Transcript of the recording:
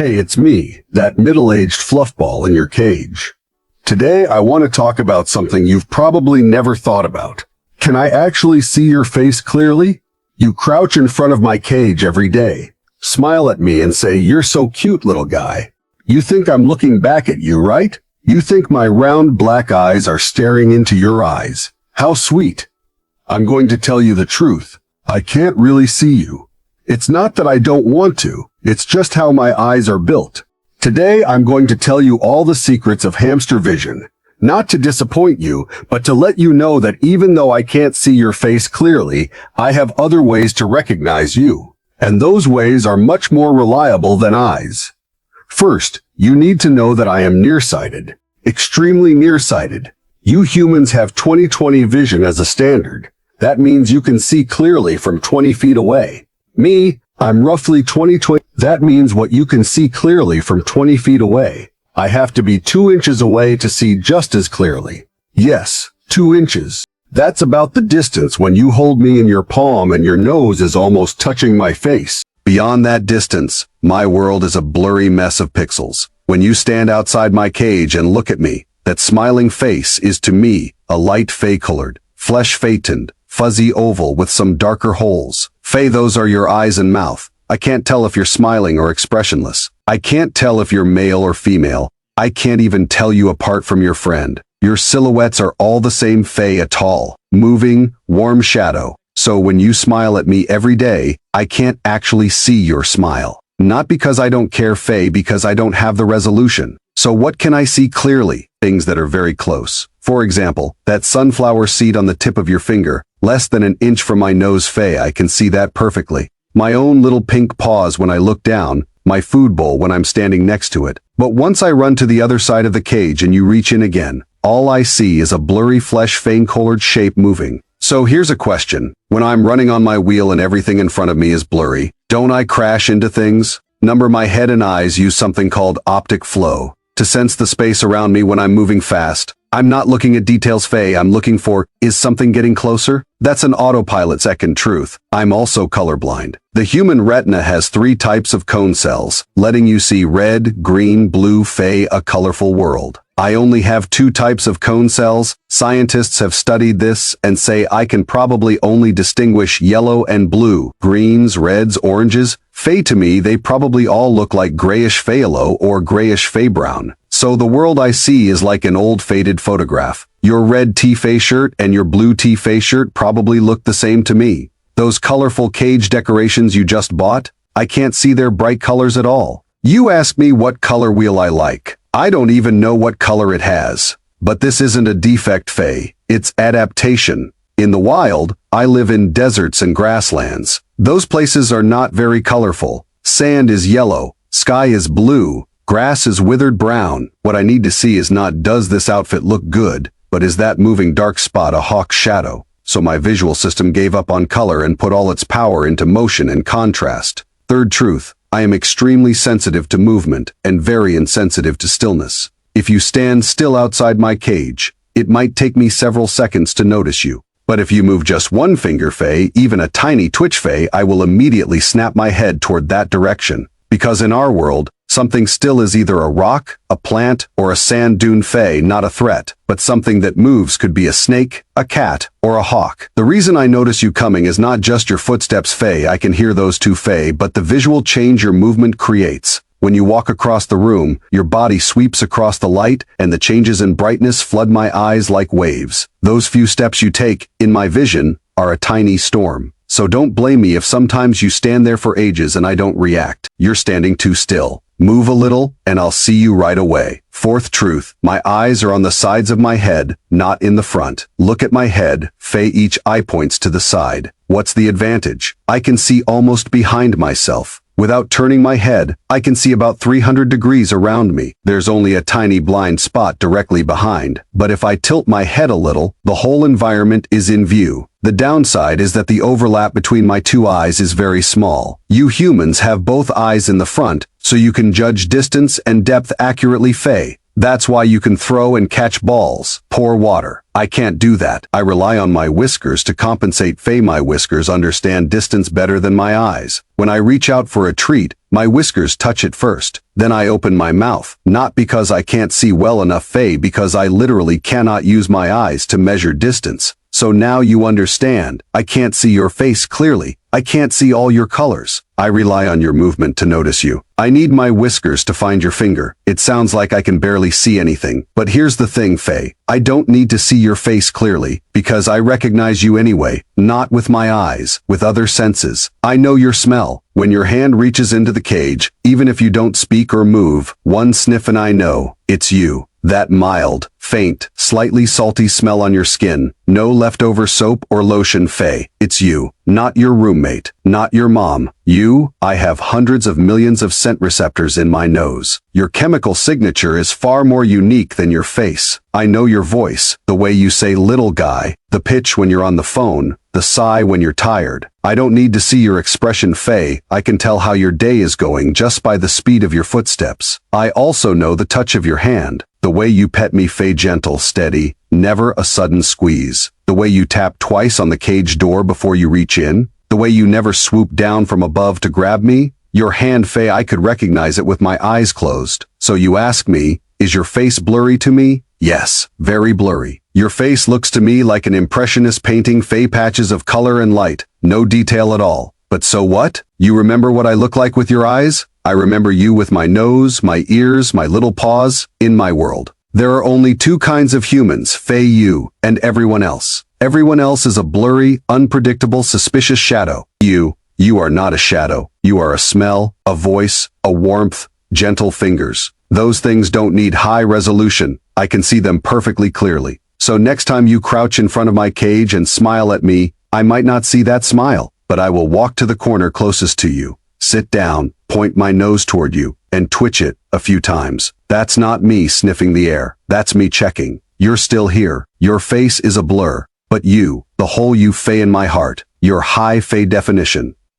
Hey, it's me, that middle-aged fluffball in your cage. Today I want to talk about something you've probably never thought about. Can I actually see your face clearly? You crouch in front of my cage every day, smile at me and say, "You're so cute, little guy." You think I'm looking back at you, right? You think my round black eyes are staring into your eyes. How sweet. I'm going to tell you the truth. I can't really see you. It's not that I don't want to, it's just how my eyes are built. Today I'm going to tell you all the secrets of hamster vision. Not to disappoint you, but to let you know that even though I can't see your face clearly, I have other ways to recognize you. And those ways are much more reliable than eyes. First, you need to know that I am nearsighted. Extremely nearsighted. You humans have 20/20 vision as a standard. That means you can see clearly from 20 feet away. Me, I'm roughly 20/20. That means what you can see clearly from 20 feet away. I have to be 2 inches away to see just as clearly. Yes, 2 inches. That's about the distance when you hold me in your palm and your nose is almost touching my face. Beyond that distance, my world is a blurry mess of pixels. When you stand outside my cage and look at me, that smiling face is to me a light fey-colored, flesh-fey-toned, fuzzy oval with some darker holes. Fey, those are your eyes and mouth. I can't tell if you're smiling or expressionless. I can't tell if you're male or female. I can't even tell you apart from your friend. Your silhouettes are all the same fey, a tall, moving, warm shadow. So when you smile at me every day, I can't actually see your smile. Not because I don't care, fey, because I don't have the resolution. So what can I see clearly? Things that are very close. For example, that sunflower seed on the tip of your finger, less than an inch from my nose, fey, I can see that perfectly. My own little pink paws when I look down, my food bowl when I'm standing next to it. But once I run to the other side of the cage and you reach in again, all I see is a blurry flesh faint-colored shape moving. So here's a question. When I'm running on my wheel and everything in front of me is blurry, don't I crash into things? My head and eyes use something called optic flow to sense the space around me when I'm moving fast. I'm not looking at details, fey, I'm looking for, is something getting closer? That's an autopilot second truth. I'm also colorblind. The human retina has 3 types of cone cells, letting you see red, green, blue, fey, a colorful world. I only have 2 types of cone cells. Scientists have studied this and say I can probably only distinguish yellow and blue, greens, reds, oranges. Fey, to me, they probably all look like grayish phthalo or grayish fey-brown. So the world I see is like an old faded photograph. Your red tea-fey shirt and your blue tea-fey shirt probably look the same to me. Those colorful cage decorations you just bought, I can't see their bright colors at all. You ask me what color wheel I like. I don't even know what color it has. But this isn't a defect, fey. It's adaptation. In the wild, I live in deserts and grasslands. Those places are not very colorful. Sand is yellow, sky is blue, grass is withered brown. What I need to see is not, does this outfit look good, but is that moving dark spot a hawk's shadow? So my visual system gave up on color and put all its power into motion and contrast. Third truth, I am extremely sensitive to movement and very insensitive to stillness. If you stand still outside my cage, it might take me several seconds to notice you. But if you move just one finger, fey, even a tiny twitch, fey, I will immediately snap my head toward that direction. Because in our world, something still is either a rock, a plant, or a sand dune, fey, not a threat, but something that moves could be a snake, a cat, or a hawk. The reason I notice you coming is not just your footsteps, fey, I can hear those too, fey, but the visual change your movement creates. When you walk across the room, your body sweeps across the light, and the changes in brightness flood my eyes like waves. Those few steps you take, in my vision, are a tiny storm. So don't blame me if sometimes you stand there for ages and I don't react. You're standing too still. Move a little, and I'll see you right away. Fourth truth, my eyes are on the sides of my head, not in the front. Look at my head, fey, each eye points to the side. What's the advantage? I can see almost behind myself. Without turning my head, I can see about 300 degrees around me. There's only a tiny blind spot directly behind. But if I tilt my head a little, the whole environment is in view. The downside is that the overlap between my 2 eyes is very small. You humans have both eyes in the front, so you can judge distance and depth accurately, fey. That's why you can throw and catch balls, pour water, I can't do that. I rely on my whiskers to compensate. Faye, my whiskers understand distance better than my eyes. When I reach out for a treat, my whiskers touch it first. Then I open my mouth, not because I can't see well enough, Faye, because I literally cannot use my eyes to measure distance. So now you understand. I can't see your face clearly. I can't see all your colors. I rely on your movement to notice you. I need my whiskers to find your finger. It sounds like I can barely see anything. But here's the thing, Faye. I don't need to see your face clearly, because I recognize you anyway, not with my eyes, with other senses. I know your smell. When your hand reaches into the cage, even if you don't speak or move, one sniff and I know it's you. That mild, faint, slightly salty smell on your skin. No leftover soap or lotion, Faye. It's you. Not your roommate. Not your mom. You. I have hundreds of millions of scent receptors in my nose. Your chemical signature is far more unique than your face. I know your voice, the way you say little guy, the pitch when you're on the phone, the sigh when you're tired. I don't need to see your expression, Faye. I can tell how your day is going just by the speed of your footsteps. I also know the touch of your hand. The way you pet me, Faye, gentle, steady, never a sudden squeeze. The way you tap twice on the cage door before you reach in. The way you never swoop down from above to grab me. Your hand, Faye, I could recognize it with my eyes closed. So you ask me, is your face blurry to me? Yes, very blurry. Your face looks to me like an impressionist painting, Faye, patches of color and light, no detail at all. But so what? You remember what I look like with your eyes? I remember you with my nose, my ears, my little paws, in my world. There are only two kinds of humans, Faye, you, and everyone else. Everyone else is a blurry, unpredictable, suspicious shadow. You are not a shadow. You are a smell, a voice, a warmth, gentle fingers. Those things don't need high resolution. I can see them perfectly clearly. So next time you crouch in front of my cage and smile at me, I might not see that smile, but I will walk to the corner closest to you, sit down, point my nose toward you, and twitch it a few times. That's not me sniffing the air. That's me checking. You're still here. Your face is a blur. But you, the whole you, Faye, in my heart, your high Faye definition,